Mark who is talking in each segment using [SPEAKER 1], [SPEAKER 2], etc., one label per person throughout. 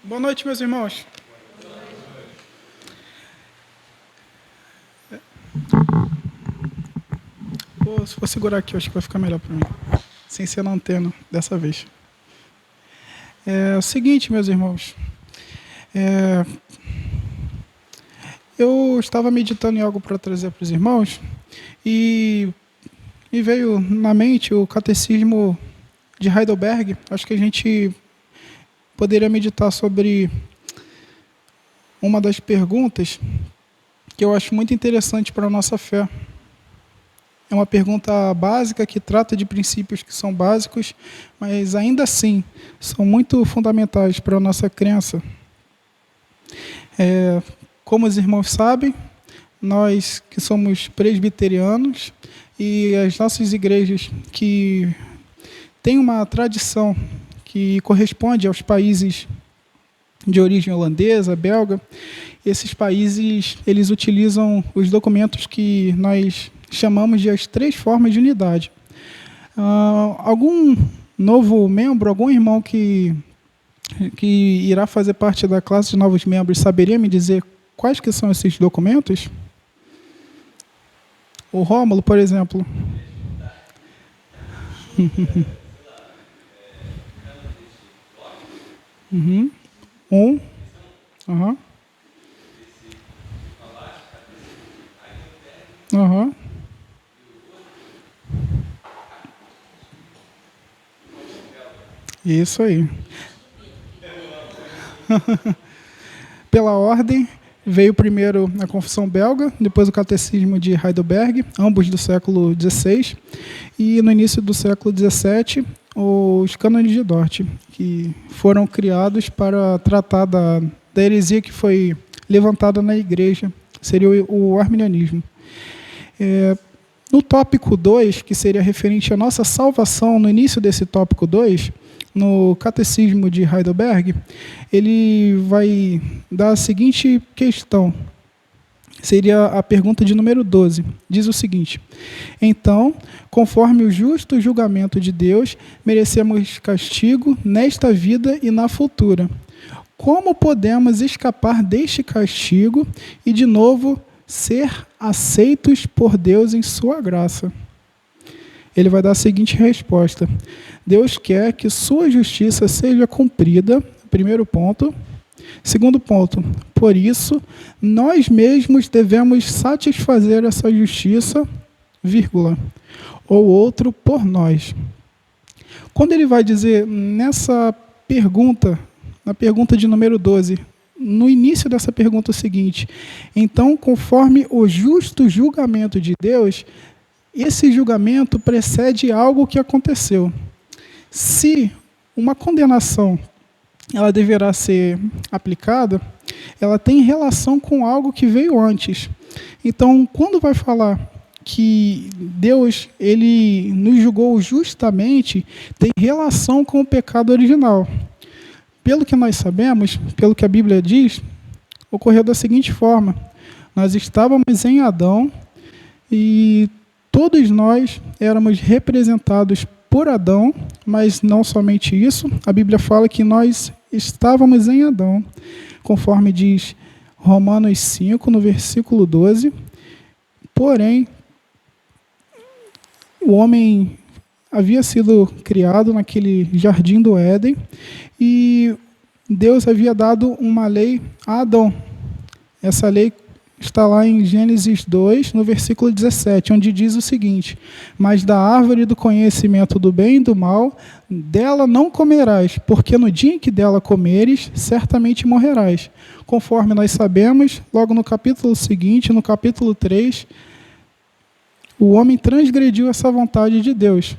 [SPEAKER 1] Boa noite, meus irmãos. Vou segurar aqui, acho que vai ficar melhor para mim. Sem ser na antena, dessa vez. É o seguinte, meus irmãos. Eu estava meditando em algo para trazer para os irmãos e me veio na mente o Catecismo de Heidelberg. Acho que a gente poderia meditar sobre uma das perguntas que eu acho muito interessante para a nossa fé. É uma pergunta básica que trata de princípios que são básicos, mas ainda assim são muito fundamentais para a nossa crença. Como os irmãos sabem, nós que somos presbiterianos e as nossas igrejas que têm uma tradição que corresponde aos países de origem holandesa, belga, esses países eles utilizam os documentos que nós chamamos de as 3 formas de unidade. Algum novo membro, algum irmão que irá fazer parte da classe de novos membros, saberia me dizer quais que são esses documentos? O Rômulo, por exemplo. Uhum. Aham. Aham. Isso aí. Pela ordem, veio primeiro a Confissão Belga, depois o Catecismo de Heidelberg, ambos do século XVI, e no início do século XVII, os Cânones de Dort, que foram criados para tratar da heresia que foi levantada na igreja, seria o arminianismo. No tópico 2, que seria referente à nossa salvação, no início desse tópico 2, no Catecismo de Heidelberg, ele vai dar a seguinte questão. Seria a pergunta de número 12. Diz o seguinte: então, conforme o justo julgamento de Deus, merecemos castigo nesta vida e na futura. Como podemos escapar deste castigo e, de novo, ser aceitos por Deus em sua graça? Ele vai dar a seguinte resposta: Deus quer que sua justiça seja cumprida, primeiro ponto. Segundo ponto, por isso, nós mesmos devemos satisfazer essa justiça, vírgula, ou outro por nós. Quando ele vai dizer nessa pergunta, na pergunta de número 12, no início dessa pergunta o seguinte: então, conforme o justo julgamento de Deus, esse julgamento precede algo que aconteceu. Se uma condenação ela deverá ser aplicada, ela tem relação com algo que veio antes. Então, quando vai falar que Deus ele nos julgou justamente, tem relação com o pecado original. Pelo que nós sabemos, pelo que a Bíblia diz, ocorreu da seguinte forma: nós estávamos em Adão e todos nós éramos representados por Adão, mas não somente isso, a Bíblia fala que nós estávamos em Adão, conforme diz Romanos 5, no versículo 12. Porém, o homem havia sido criado naquele jardim do Éden e Deus havia dado uma lei a Adão. Essa lei está lá em Gênesis 2, no versículo 17, onde diz o seguinte: mas da árvore do conhecimento do bem e do mal, dela não comerás, porque no dia em que dela comeres, certamente morrerás. Conforme nós sabemos, logo no capítulo seguinte, no capítulo 3, o homem transgrediu essa vontade de Deus.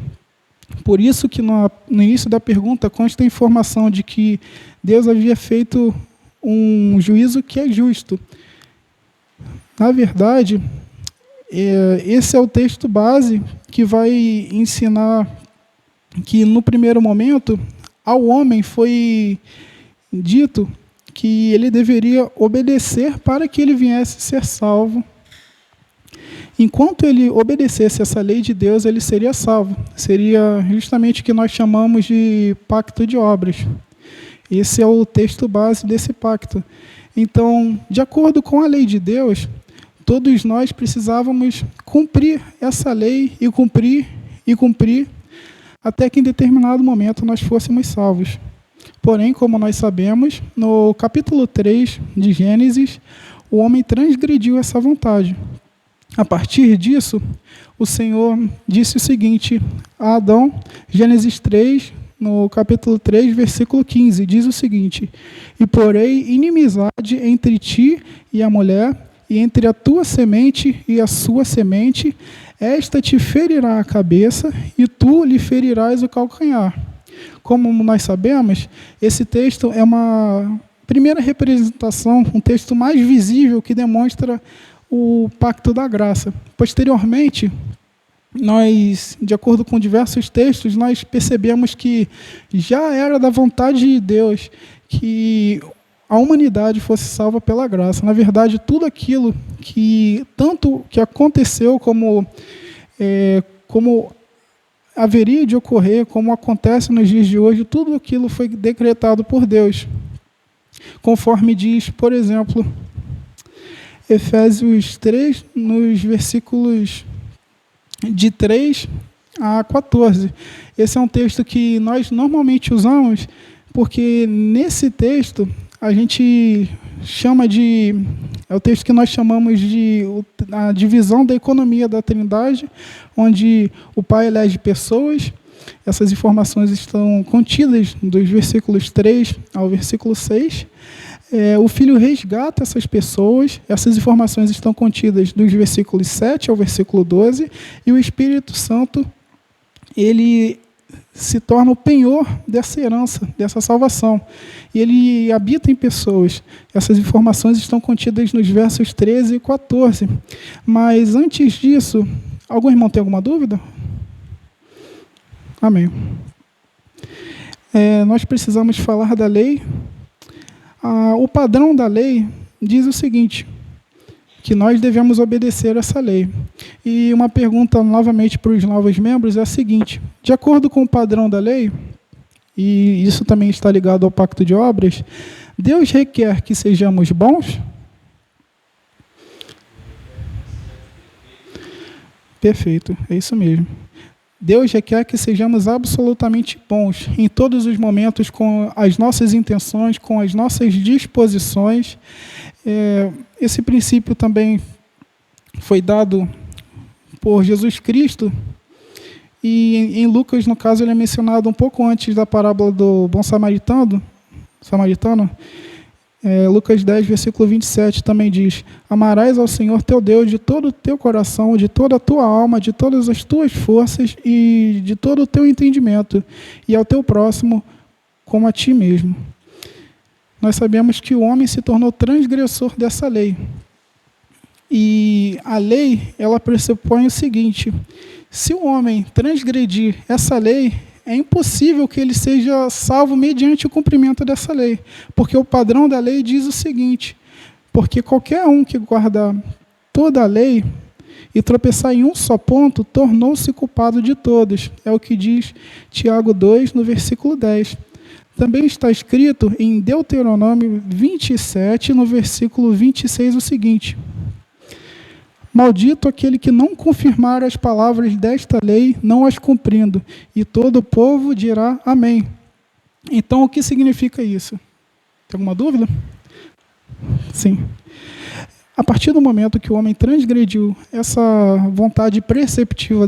[SPEAKER 1] Por isso que no início da pergunta consta a informação de que Deus havia feito um juízo que é justo. Na verdade, esse é o texto base que vai ensinar que, no primeiro momento, ao homem foi dito que ele deveria obedecer para que ele viesse ser salvo. Enquanto ele obedecesse essa lei de Deus, ele seria salvo. Seria justamente o que nós chamamos de pacto de obras. Esse é o texto base desse pacto. Então, de acordo com a lei de Deus, todos nós precisávamos cumprir essa lei e cumprir, até que em determinado momento nós fôssemos salvos. Porém, como nós sabemos, no capítulo 3 de Gênesis, o homem transgrediu essa vontade. A partir disso, o Senhor disse o seguinte a Adão, Gênesis 3, no capítulo 3, versículo 15, diz o seguinte: E porei inimizade entre ti e a mulher, e entre a tua semente e a sua semente, esta te ferirá a cabeça, e tu lhe ferirás o calcanhar. Como nós sabemos, esse texto é uma primeira representação, um texto mais visível que demonstra o pacto da graça. Posteriormente, nós, de acordo com diversos textos, nós percebemos que já era da vontade de Deus que a humanidade fosse salva pela graça. Na verdade, tudo aquilo que tanto que aconteceu como haveria de ocorrer, como acontece nos dias de hoje, tudo aquilo foi decretado por Deus. Conforme diz, por exemplo, Efésios 3, nos versículos de 3 a 14. Esse é um texto que nós normalmente usamos, porque nesse texto a gente chama de... É o texto que nós chamamos de a divisão da economia da Trindade, onde o Pai elege pessoas. Essas informações estão contidas dos versículos 3 ao versículo 6. O Filho resgata essas pessoas. Essas informações estão contidas dos versículos 7 ao versículo 12. E o Espírito Santo, ele se torna o penhor dessa herança, dessa salvação. E ele habita em pessoas. Essas informações estão contidas nos versos 13 e 14. Mas antes disso, algum irmão tem alguma dúvida? Amém. Nós precisamos falar da lei. O padrão da lei diz o seguinte, que nós devemos obedecer essa lei. E uma pergunta novamente para os novos membros é a seguinte: de acordo com o padrão da lei, e isso também está ligado ao pacto de obras, Deus requer que sejamos bons? Perfeito, é isso mesmo. Deus requer que sejamos absolutamente bons em todos os momentos, com as nossas intenções, com as nossas disposições. Esse princípio também foi dado por Jesus Cristo, e em Lucas, no caso, ele é mencionado um pouco antes da parábola do bom samaritano. Lucas 10, versículo 27, também diz: Amarás ao Senhor teu Deus de todo o teu coração, de toda a tua alma, de todas as tuas forças e de todo o teu entendimento, e ao teu próximo como a ti mesmo. Nós sabemos que o homem se tornou transgressor dessa lei. E a lei, ela pressupõe o seguinte: se o homem transgredir essa lei, é impossível que ele seja salvo mediante o cumprimento dessa lei. Porque o padrão da lei diz o seguinte: porque qualquer um que guarda toda a lei e tropeçar em um só ponto, tornou-se culpado de todos. É o que diz Tiago 2, no versículo 10. Também está escrito em Deuteronômio 27, no versículo 26, o seguinte: Maldito aquele que não confirmar as palavras desta lei, não as cumprindo, e todo o povo dirá amém. Então, o que significa isso? Tem alguma dúvida? Sim. A partir do momento que o homem transgrediu essa vontade preceptiva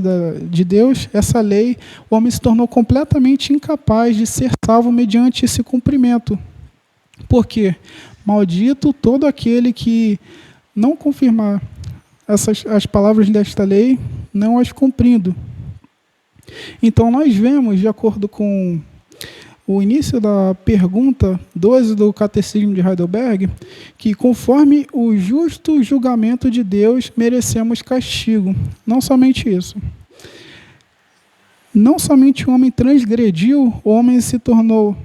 [SPEAKER 1] de Deus, essa lei, o homem se tornou completamente incapaz de ser salvo mediante esse cumprimento. Por quê? Maldito todo aquele que não confirmar as palavras desta lei, não as cumprindo. Então, nós vemos, de acordo com o início da pergunta 12 do Catecismo de Heidelberg, que conforme o justo julgamento de Deus, merecemos castigo. Não somente isso. Não somente o homem transgrediu, o homem se tornou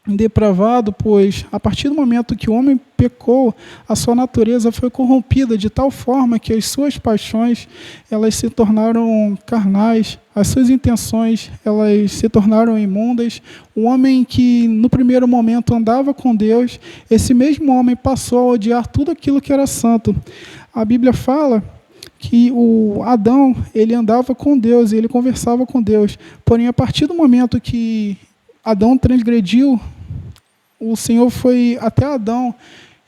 [SPEAKER 1] depravado, pois a partir do momento que o homem pecou, a sua natureza foi corrompida de tal forma que as suas paixões elas se tornaram carnais, as suas intenções elas se tornaram imundas. O homem que no primeiro momento andava com Deus, esse mesmo homem passou a odiar tudo aquilo que era santo. A Bíblia fala que o Adão, ele andava com Deus, ele conversava com Deus, porém a partir do momento que Adão transgrediu, o Senhor foi até Adão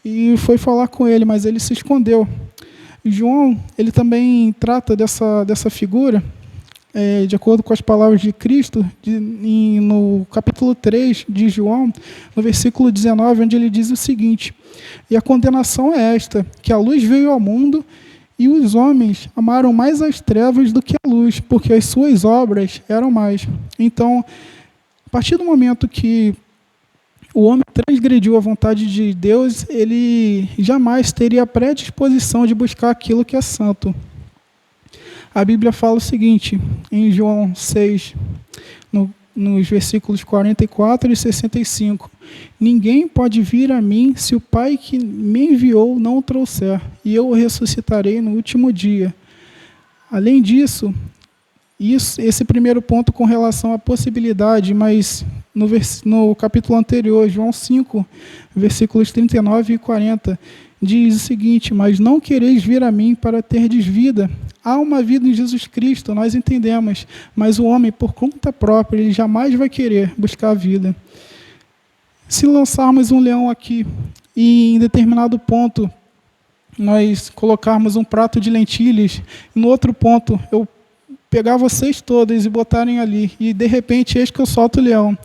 [SPEAKER 1] e foi falar com ele, mas ele se escondeu. João, ele também trata dessa figura, de acordo com as palavras de Cristo, no capítulo 3 de João, no versículo 19, onde ele diz o seguinte: e a condenação é esta, que a luz veio ao mundo, e os homens amaram mais as trevas do que a luz, porque as suas obras eram mais. Então, a partir do momento que o homem transgrediu a vontade de Deus, ele jamais teria a predisposição de buscar aquilo que é santo. A Bíblia fala o seguinte, em João 6, nos versículos 44 e 65. Ninguém pode vir a mim se o Pai que me enviou não o trouxer, e eu o ressuscitarei no último dia. Além disso, esse primeiro ponto com relação à possibilidade, mas no capítulo anterior, João 5, versículos 39 e 40, diz o seguinte: mas não quereis vir a mim para terdes vida. Há uma vida em Jesus Cristo, nós entendemos, mas o homem, por conta própria, ele jamais vai querer buscar a vida. Se lançarmos um leão aqui e em determinado ponto nós colocarmos um prato de lentilhas, e no outro ponto eu pegar vocês todas e botarem ali, e de repente eis que eu solto o leão,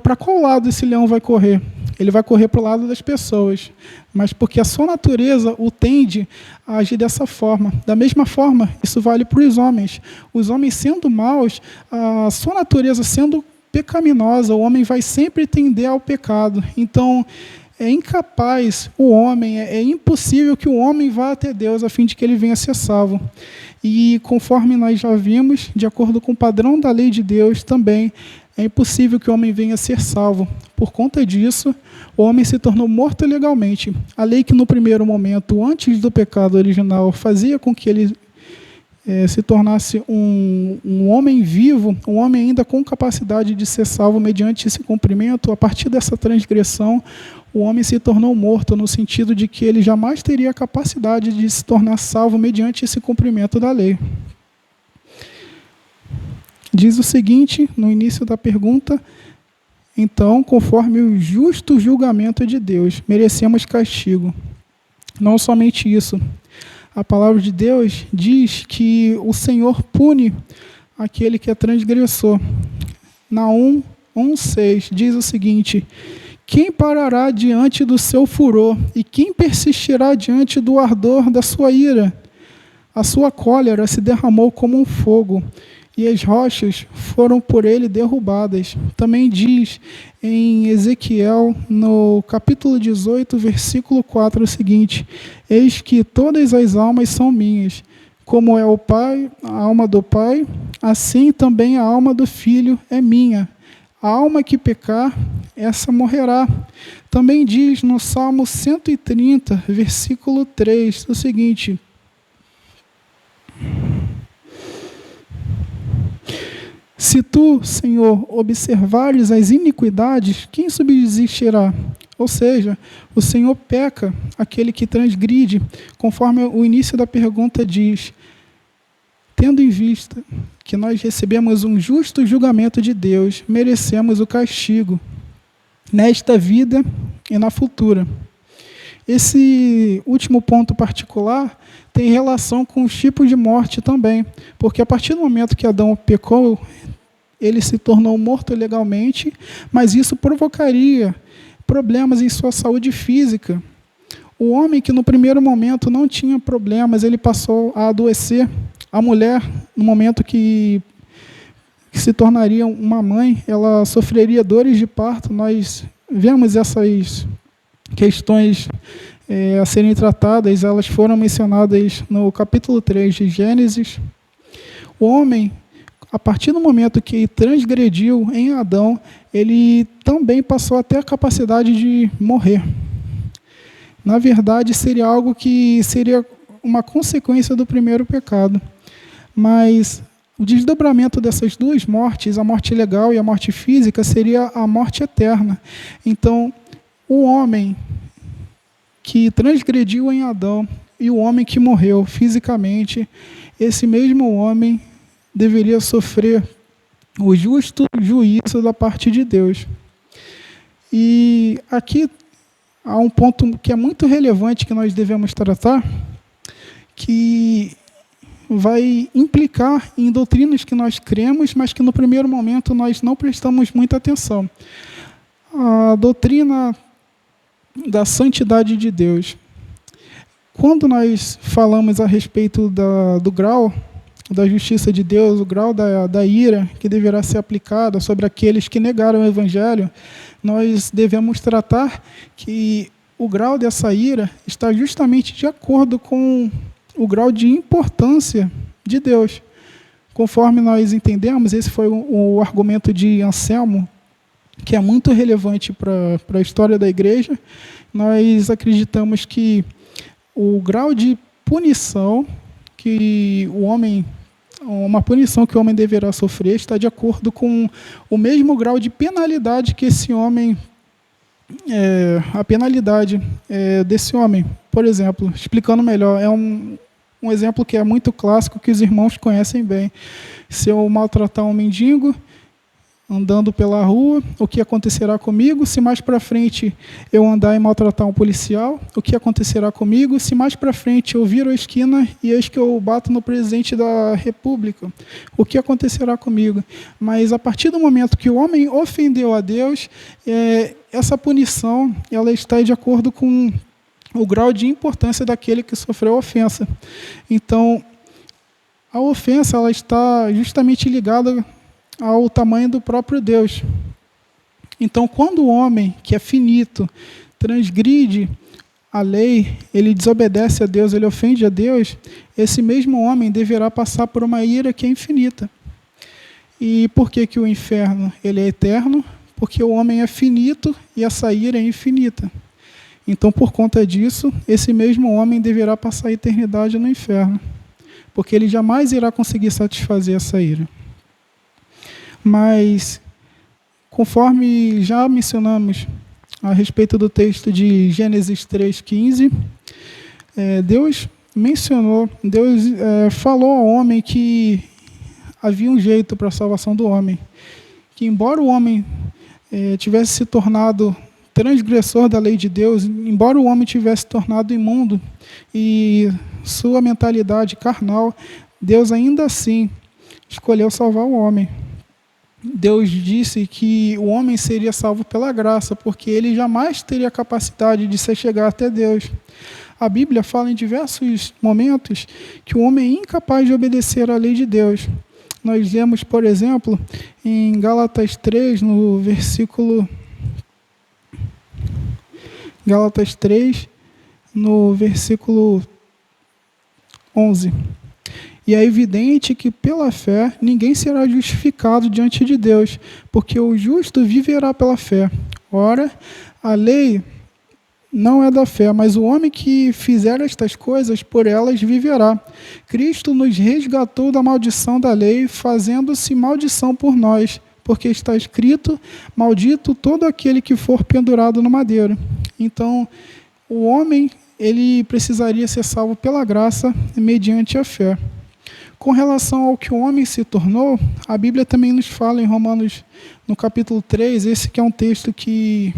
[SPEAKER 1] para qual lado esse leão vai correr? Ele vai correr para o lado das pessoas, mas porque a sua natureza o tende a agir dessa forma. Da mesma forma, isso vale para os homens. Os homens sendo maus, a sua natureza sendo pecaminosa, o homem vai sempre tender ao pecado. Então, é incapaz o homem, é impossível que o homem vá até Deus a fim de que ele venha ser salvo. E conforme nós já vimos, de acordo com o padrão da lei de Deus também, é impossível que o homem venha a ser salvo. Por conta disso, o homem se tornou morto legalmente. A lei que no primeiro momento, antes do pecado original, fazia com que ele se tornasse um homem vivo, um homem ainda com capacidade de ser salvo mediante esse cumprimento, a partir dessa transgressão, o homem se tornou morto, no sentido de que ele jamais teria a capacidade de se tornar salvo mediante esse cumprimento da lei. Diz o seguinte, no início da pergunta: então, conforme o justo julgamento de Deus, merecemos castigo. Não somente isso. A palavra de Deus diz que o Senhor pune aquele que é transgressor. Naum 1,6 diz o seguinte: quem parará diante do seu furor e quem persistirá diante do ardor da sua ira? A sua cólera se derramou como um fogo, e as rochas foram por ele derrubadas. Também diz em Ezequiel, no capítulo 18, versículo 4, o seguinte: eis que todas as almas são minhas, como é o Pai, a alma do Pai, assim também a alma do Filho é minha. A alma que pecar, essa morrerá. Também diz no Salmo 130, versículo 3, o seguinte: se tu, Senhor, observares as iniquidades, quem subsistirá? Ou seja, o Senhor peca aquele que transgride, conforme o início da pergunta diz, tendo em vista que nós recebemos um justo julgamento de Deus, merecemos o castigo nesta vida e na futura. Esse último ponto particular tem relação com os tipos de morte também, porque a partir do momento que Adão pecou, ele se tornou morto legalmente, mas isso provocaria problemas em sua saúde física. O homem que no primeiro momento não tinha problemas, ele passou a adoecer. A mulher, no momento que se tornaria uma mãe, ela sofreria dores de parto. Nós vemos essas questões a serem tratadas, elas foram mencionadas no capítulo 3 de Gênesis. O homem, a partir do momento que transgrediu em Adão, ele também passou a ter a capacidade de morrer. Na verdade, seria algo que seria uma consequência do primeiro pecado. Mas o desdobramento dessas duas mortes, a morte legal e a morte física, seria a morte eterna. Então, o homem que transgrediu em Adão e o homem que morreu fisicamente, esse mesmo homem deveria sofrer o justo juízo da parte de Deus. E aqui há um ponto que é muito relevante que nós devemos tratar, que vai implicar em doutrinas que nós cremos, mas que no primeiro momento nós não prestamos muita atenção. A doutrina da santidade de Deus. Quando nós falamos a respeito do grau da justiça de Deus, o grau da ira que deverá ser aplicada sobre aqueles que negaram o Evangelho, nós devemos tratar que o grau dessa ira está justamente de acordo com o grau de importância de Deus. Conforme nós entendemos, esse foi o argumento de Anselmo, que é muito relevante para a história da igreja. Nós acreditamos que o grau de punição que uma punição que o homem deverá sofrer está de acordo com o mesmo grau de penalidade que esse homem, a penalidade desse homem. Por exemplo, explicando melhor, é um exemplo que é muito clássico, que os irmãos conhecem bem. Se eu maltratar um mendigo andando pela rua, o que acontecerá comigo? Se mais para frente eu andar e maltratar um policial, o que acontecerá comigo? Se mais para frente eu viro a esquina e eis que eu bato no presidente da República, o que acontecerá comigo? Mas a partir do momento que o homem ofendeu a Deus, essa punição ela está de acordo com o grau de importância daquele que sofreu a ofensa. Então, a ofensa ela está justamente ligada ao tamanho do próprio Deus. Então, quando o homem, que é finito, transgride a lei, ele desobedece a Deus, ele ofende a Deus, esse mesmo homem deverá passar por uma ira que é infinita. E por que o inferno ele é eterno? Porque o homem é finito e essa ira é infinita. Então, por conta disso, esse mesmo homem deverá passar a eternidade no inferno, porque ele jamais irá conseguir satisfazer essa ira. Mas, conforme já mencionamos a respeito do texto de Gênesis 3,15, Deus falou ao homem que havia um jeito para a salvação do homem, que embora o homem tivesse se tornado transgressor da lei de Deus, embora o homem tivesse tornado imundo e sua mentalidade carnal, Deus ainda assim escolheu salvar o homem. Deus disse que o homem seria salvo pela graça, porque ele jamais teria capacidade de se chegar até Deus. A Bíblia fala em diversos momentos que o homem é incapaz de obedecer à lei de Deus. Nós lemos, por exemplo, em Gálatas 3, no versículo 11. E é evidente que pela fé ninguém será justificado diante de Deus, porque o justo viverá pela fé. Ora, a lei não é da fé, mas o homem que fizer estas coisas, por elas viverá. Cristo nos resgatou da maldição da lei, fazendo-se maldição por nós, porque está escrito: maldito todo aquele que for pendurado no madeiro. Então, o homem ele precisaria ser salvo pela graça mediante a fé. Com relação ao que o homem se tornou, a Bíblia também nos fala em Romanos, no capítulo 3, esse que é um texto que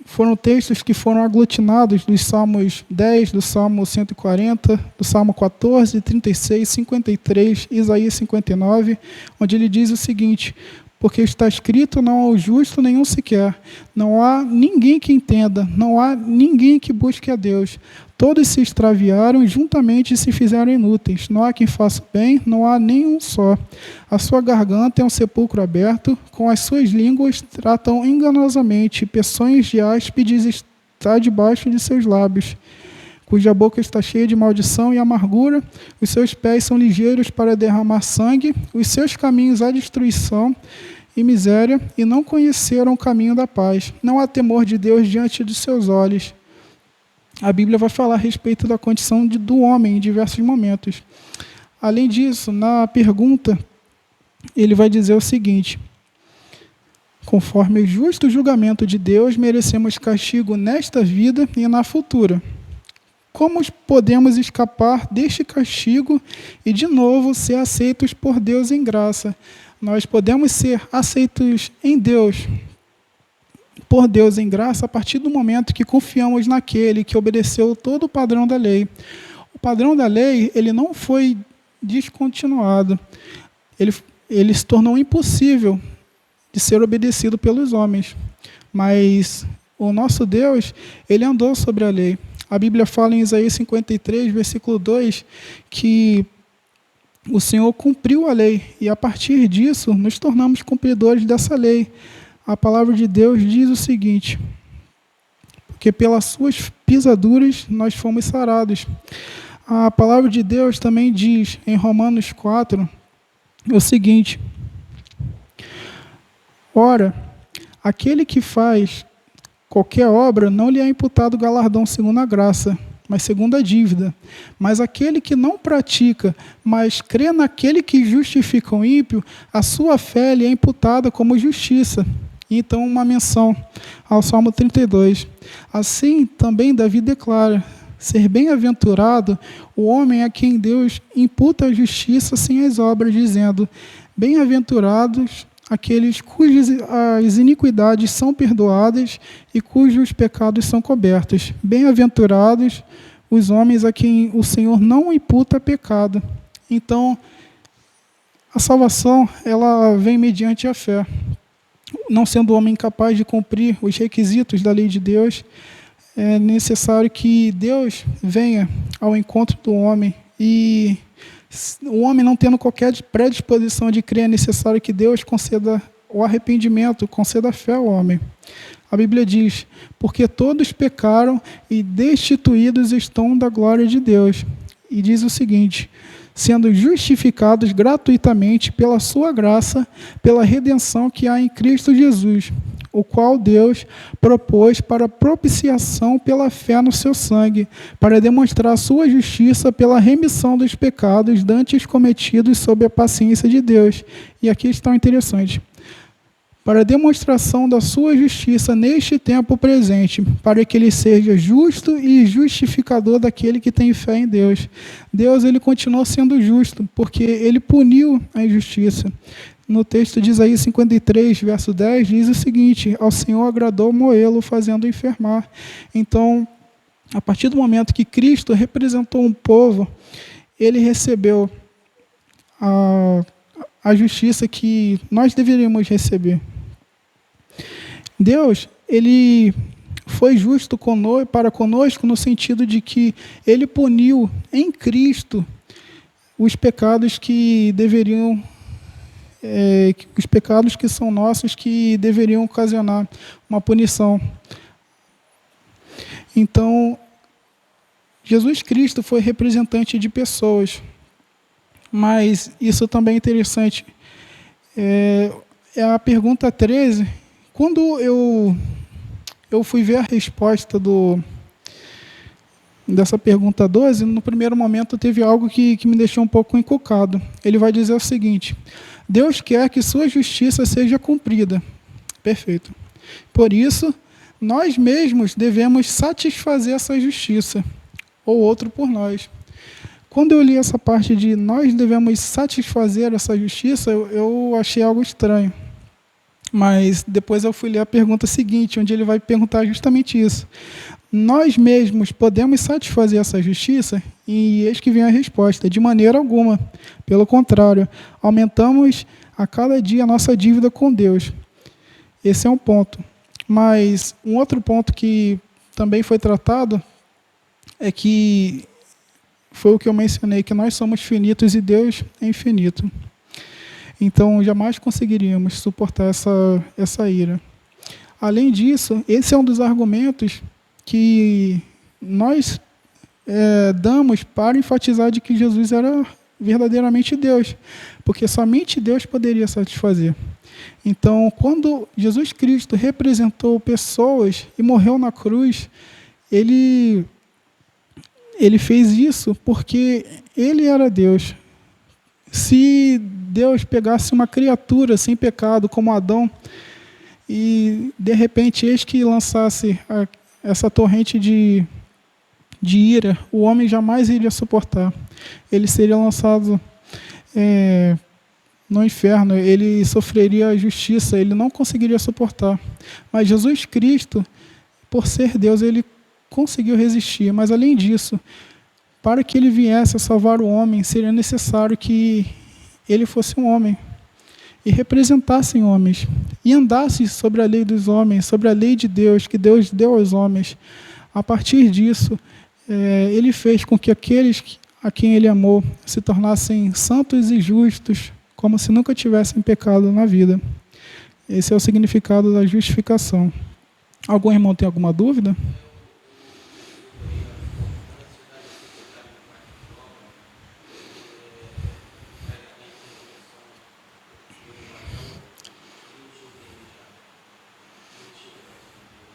[SPEAKER 1] foram textos que foram aglutinados dos Salmos 10, do Salmo 140, do Salmo 14, 36, 53, Isaías 59, onde ele diz o seguinte: porque está escrito, não há o justo nenhum sequer, não há ninguém que entenda, não há ninguém que busque a Deus. Todos se extraviaram, juntamente se fizeram inúteis. Não há quem faça bem, não há nenhum só. A sua garganta é um sepulcro aberto, com as suas línguas tratam enganosamente, peçonhos de áspides está debaixo de seus lábios. cuja boca está cheia de maldição e amargura, os seus pés são ligeiros para derramar sangue, os seus caminhos há destruição e miséria, e não conheceram o caminho da paz. Não há temor de Deus diante de seus olhos. A Bíblia vai falar a respeito da condição do homem em diversos momentos. Além disso, na pergunta, ele vai dizer o seguinte: conforme o justo julgamento de Deus, merecemos castigo nesta vida e na futura. Como podemos escapar deste castigo e, de novo, ser aceitos por Deus em graça? Nós podemos ser aceitos em Deus, por Deus em graça, a partir do momento que confiamos naquele que obedeceu todo o padrão da lei. O padrão da lei, ele não foi descontinuado. Ele se tornou impossível de ser obedecido pelos homens. Mas o nosso Deus, ele andou sobre a lei. A Bíblia fala em Isaías 53, versículo 2, que o Senhor cumpriu a lei, e a partir disso nos tornamos cumpridores dessa lei. A palavra de Deus diz o seguinte: porque pelas suas pisaduras nós fomos sarados. A palavra de Deus também diz em Romanos 4 o seguinte: ora, aquele que faz qualquer obra não lhe é imputado galardão segundo a graça, mas segundo a dívida. Mas aquele que não pratica, mas crê naquele que justifica o ímpio, a sua fé lhe é imputada como justiça. Então, uma menção ao Salmo 32. Assim, também Davi declara: ser bem-aventurado o homem a quem Deus imputa a justiça sem as obras, dizendo: bem-aventurados aqueles cujas as iniquidades são perdoadas e cujos pecados são cobertos. Bem-aventurados os homens a quem o Senhor não imputa pecado. Então, a salvação, ela vem mediante a fé. Não sendo o homem capaz de cumprir os requisitos da lei de Deus, é necessário que Deus venha ao encontro do homem. E o homem não tendo qualquer predisposição de crer, é necessário que Deus conceda o arrependimento, conceda a fé ao homem. A Bíblia diz: porque todos pecaram e destituídos estão da glória de Deus. E diz o seguinte: sendo justificados gratuitamente pela sua graça, pela redenção que há em Cristo Jesus, o qual Deus propôs para propiciação pela fé no seu sangue, para demonstrar a sua justiça pela remissão dos pecados dantes cometidos sob a paciência de Deus. E aqui está o interessante: para demonstração da sua justiça neste tempo presente, para que ele seja justo e justificador daquele que tem fé em Deus. Deus, ele continuou sendo justo, porque ele puniu a injustiça. No texto de Isaías 53, verso 10, diz o seguinte: ao Senhor agradou moê-lo, fazendo enfermar. Então, a partir do momento que Cristo representou um povo, ele recebeu a justiça que nós deveríamos receber. Deus, ele foi justo para conosco no sentido de que ele puniu em Cristo os pecados que deveriam, os pecados que são nossos, que deveriam ocasionar uma punição. Então, Jesus Cristo foi representante de pessoas, mas isso também é interessante. É a pergunta 13, quando eu fui ver a resposta dessa pergunta 12, no primeiro momento teve algo que me deixou um pouco encucado. Ele vai dizer o seguinte: Deus quer que sua justiça seja cumprida. Perfeito. Por isso, nós mesmos devemos satisfazer essa justiça, ou outro por nós. Quando eu li essa parte de nós devemos satisfazer essa justiça, eu achei algo estranho. Mas depois eu fui ler a pergunta seguinte, onde ele vai perguntar justamente isso. Nós mesmos podemos satisfazer essa justiça? E eis que vem a resposta: de maneira alguma. Pelo contrário, aumentamos a cada dia a nossa dívida com Deus. Esse é um ponto. Mas um outro ponto que também foi tratado é que foi o que eu mencionei, que nós somos finitos e Deus é infinito. Então, jamais conseguiríamos suportar essa ira. Além disso, esse é um dos argumentos que nós damos para enfatizar de que Jesus era verdadeiramente Deus, porque somente Deus poderia satisfazer. Então, quando Jesus Cristo representou pessoas e morreu na cruz, ele fez isso porque ele era Deus. Se Deus pegasse uma criatura sem pecado, como Adão, e de repente eis que lançasse essa torrente de ira, o homem jamais iria suportar. Ele seria lançado no inferno, ele sofreria a justiça, ele não conseguiria suportar. Mas Jesus Cristo, por ser Deus, ele conseguiu resistir. Mas além disso, para que ele viesse a salvar o homem, seria necessário que ele fosse um homem e representasse homens e andasse sobre a lei dos homens, sobre a lei de Deus, que Deus deu aos homens. A partir disso, ele fez com que aqueles a quem ele amou se tornassem santos e justos, como se nunca tivessem pecado na vida. Esse é o significado da justificação. Algum irmão tem alguma dúvida?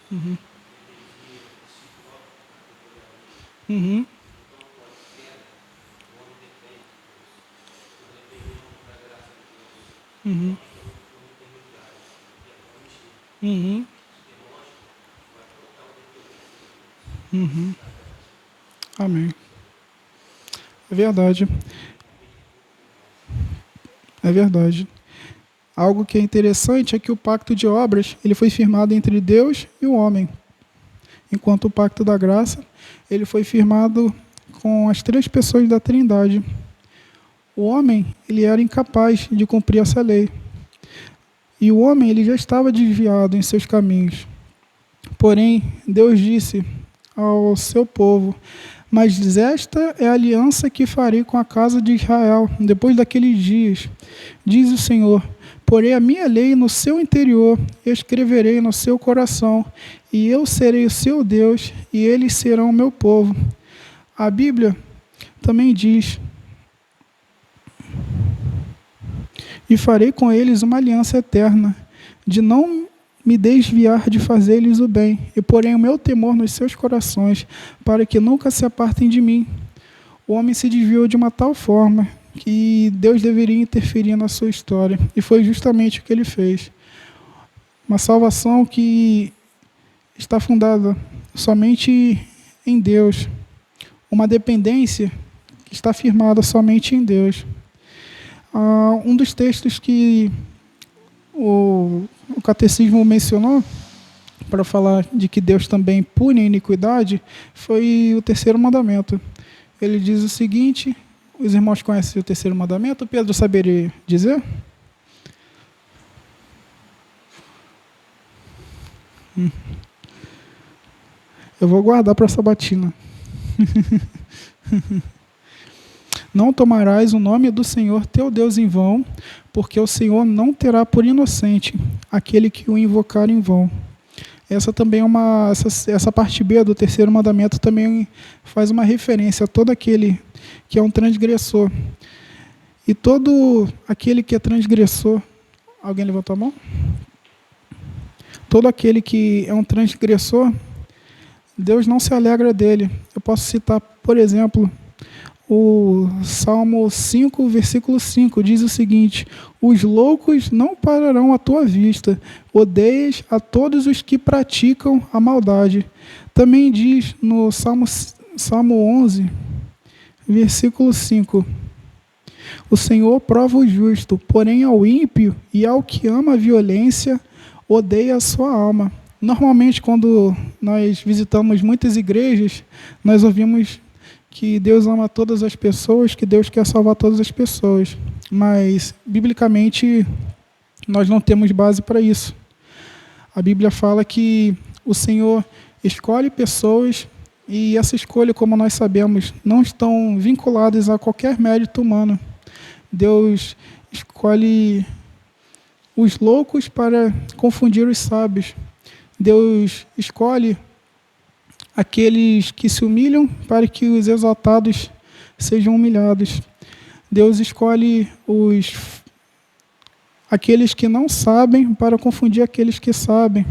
[SPEAKER 1] Uhum. Uhum. Uhum. Uhum. Uhum. Amém. É verdade. É verdade. Algo que é interessante é que o pacto de obras ele foi firmado entre Deus e o homem, enquanto o pacto da graça ele foi firmado com as três pessoas da Trindade. O homem ele era incapaz de cumprir essa lei. E o homem ele já estava desviado em seus caminhos. Porém, Deus disse ao seu povo: mas esta é a aliança que farei com a casa de Israel depois daqueles dias, diz o Senhor. Porei a minha lei no seu interior, escreverei no seu coração, e eu serei o seu Deus, e eles serão o meu povo. A Bíblia também diz: e farei com eles uma aliança eterna, de não me desviar de fazer-lhes o bem, e porém o meu temor nos seus corações, para que nunca se apartem de mim. O homem se desviou de uma tal forma que Deus deveria interferir na sua história, e foi justamente o que ele fez. Uma salvação que está fundada somente em Deus, uma dependência que está firmada somente em Deus. Um dos textos que o catecismo mencionou para falar de que Deus também pune a iniquidade foi o terceiro mandamento. Ele diz o seguinte: os irmãos conhecem o terceiro mandamento? Pedro saberia dizer? Eu vou guardar para a sabatina. Não tomarás o nome do Senhor teu Deus em vão, porque o Senhor não terá por inocente aquele que o invocar em vão. Essa também é essa parte B do terceiro mandamento também faz uma referência a todo aquele que é um transgressor. E todo aquele que é transgressor, alguém levantou a mão? Todo aquele que é um transgressor, Deus não se alegra dele. Eu posso citar, por exemplo, o Salmo 5, versículo 5, diz o seguinte: os loucos não pararão à tua vista, odeias a todos os que praticam a maldade. Também diz no Salmo 11, versículo 5, o Senhor prova o justo, porém ao ímpio e ao que ama a violência, odeia a sua alma. Normalmente, quando nós visitamos muitas igrejas, nós ouvimos que Deus ama todas as pessoas, que Deus quer salvar todas as pessoas. Mas, biblicamente, nós não temos base para isso. A Bíblia fala que o Senhor escolhe pessoas e essa escolha, como nós sabemos, não estão vinculadas a qualquer mérito humano. Deus escolhe os loucos para confundir os sábios. Deus escolhe aqueles que se humilham para que os exaltados sejam humilhados. Deus escolhe aqueles que não sabem para confundir aqueles que sabem.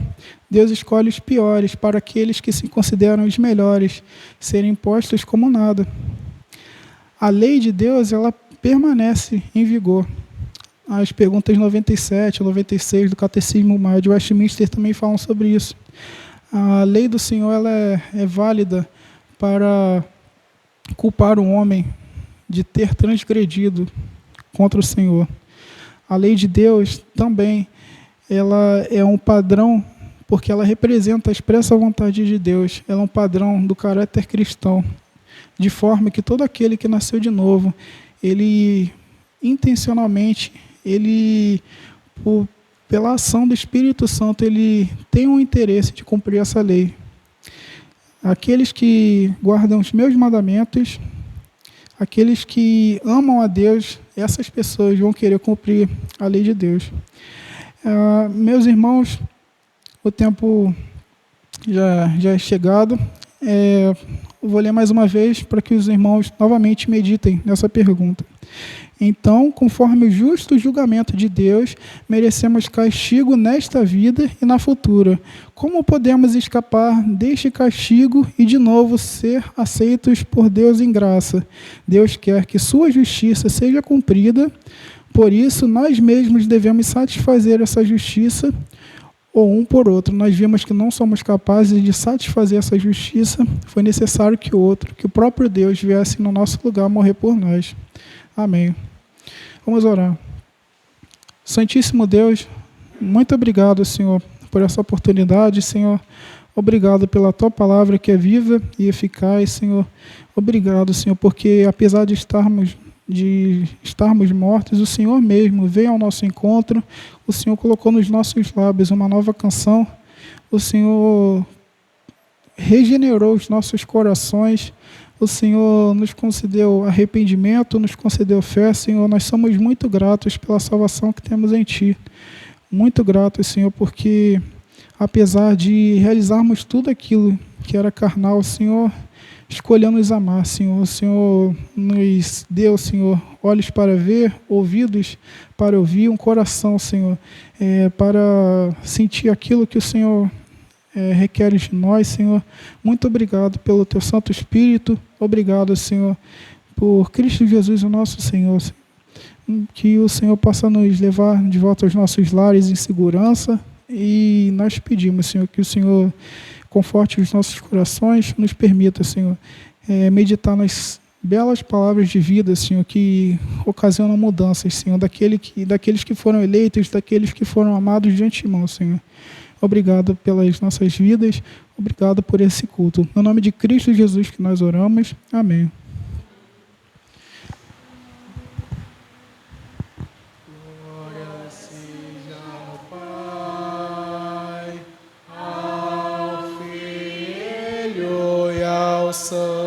[SPEAKER 1] Deus escolhe os piores para aqueles que se consideram os melhores serem postos como nada. A lei de Deus, ela permanece em vigor. As perguntas 97 e 96 do Catecismo Maior de Westminster também falam sobre isso. A lei do Senhor ela é válida para culpar o homem de ter transgredido contra o Senhor. A lei de Deus também ela é um padrão, porque ela representa a expressa vontade de Deus. Ela é um padrão do caráter cristão, de forma que todo aquele que nasceu de novo, ele intencionalmente, pela ação do Espírito Santo, ele tem um interesse de cumprir essa lei. Aqueles que guardam os meus mandamentos, aqueles que amam a Deus, essas pessoas vão querer cumprir a lei de Deus. Meus irmãos, o tempo já é chegado. Vou ler mais uma vez para que os irmãos novamente meditem nessa pergunta. Então, conforme o justo julgamento de Deus, merecemos castigo nesta vida e na futura. Como podemos escapar deste castigo e de novo ser aceitos por Deus em graça? Deus quer que sua justiça seja cumprida, por isso nós mesmos devemos satisfazer essa justiça ou um por outro. Nós vimos que não somos capazes de satisfazer essa justiça, foi necessário que o próprio Deus viesse no nosso lugar morrer por nós. Amém. Vamos orar. Santíssimo Deus, muito obrigado, Senhor, por essa oportunidade, Senhor. Obrigado pela Tua palavra que é viva e eficaz, Senhor. Obrigado, Senhor, porque apesar de estarmos mortos, o Senhor mesmo veio ao nosso encontro, o Senhor colocou nos nossos lábios uma nova canção, o Senhor regenerou os nossos corações, o Senhor nos concedeu arrependimento, nos concedeu fé, Senhor. Nós somos muito gratos pela salvação que temos em Ti. Muito gratos, Senhor, porque apesar de realizarmos tudo aquilo que era carnal, o Senhor escolheu nos amar, Senhor. O Senhor nos deu, Senhor, olhos para ver, ouvidos para ouvir, um coração, Senhor, para sentir aquilo que o Senhor requer de nós, Senhor. Muito obrigado pelo Teu Santo Espírito. Obrigado, Senhor, por Cristo Jesus, o nosso Senhor. Que o Senhor possa nos levar de volta aos nossos lares em segurança. E nós pedimos, Senhor, que o Senhor conforte os nossos corações, nos permita, Senhor, meditar nas belas palavras de vida, Senhor, que ocasionam mudanças, Senhor, daqueles que foram eleitos, daqueles que foram amados de antemão, Senhor. Obrigado pelas nossas vidas, obrigado por esse culto. No nome de Cristo Jesus que nós oramos. Amém. Glória seja ao Pai, ao Filho e ao Santo.